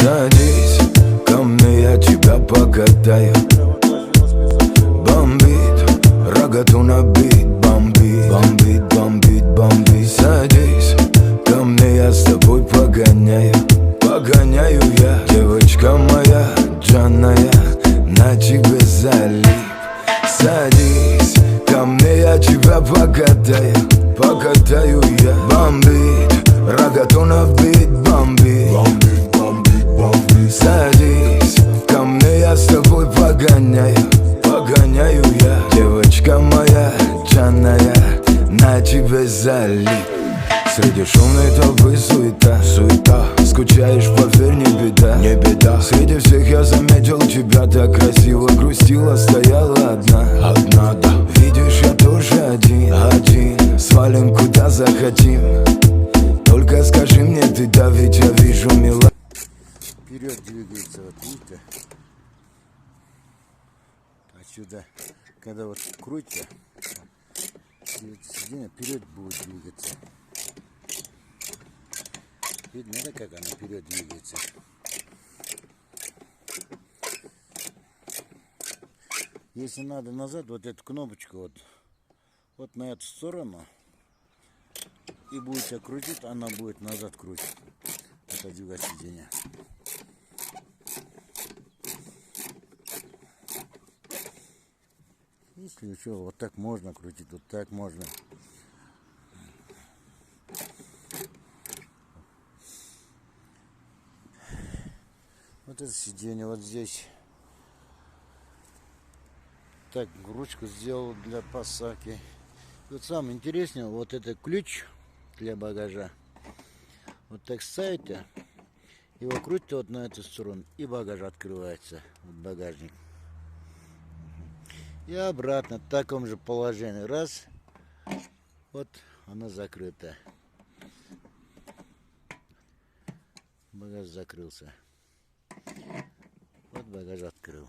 Садись ко мне, я тебя покатаю. Бомбит, рогату набит, бомбит, бомбит, бомбит, бомбит. Садись ко мне, я с тобой погоняю. Погоняю я, девочка моя, джанная, на тебе залип. Садись ко мне, я тебя покатаю. Покатаю я. Бомбит, рогату набит, бомбит, бомбит, бомбит, бомбит. Садись ко мне, я с тобой погоняю. Погоняю я, девочка моя, джанная, на тебе залип. Среди шумной толпы суета, суета. Скучаешь, поверь, не беда, не беда. Среди всех я заметил тебя, так красиво грустила, стояла одна, одна, да. Видишь, я тоже один, один. Свалим куда захотим. Только скажи мне ты, да, ведь я вижу мила. Вперед двигается, вот видите? Отсюда, когда вот крутится, сиденье вперед будет двигаться. Видно, да, как она вперед двигается. Если надо назад, вот эту кнопочку вот на эту сторону, и будете крутить, она будет назад крутить. Отодвигать сиденье. Если что, вот так можно крутить, вот так можно. Вот это сиденье вот здесь. Так, ручку сделал для посадки. И вот самое интересное, вот это ключ для багажа. Вот так ставите, его крутите вот на эту сторону, и багаж открывается, вот багажник. И обратно в таком же положении. Раз, вот она закрыта. Багаж закрылся. Вот багаж открыл.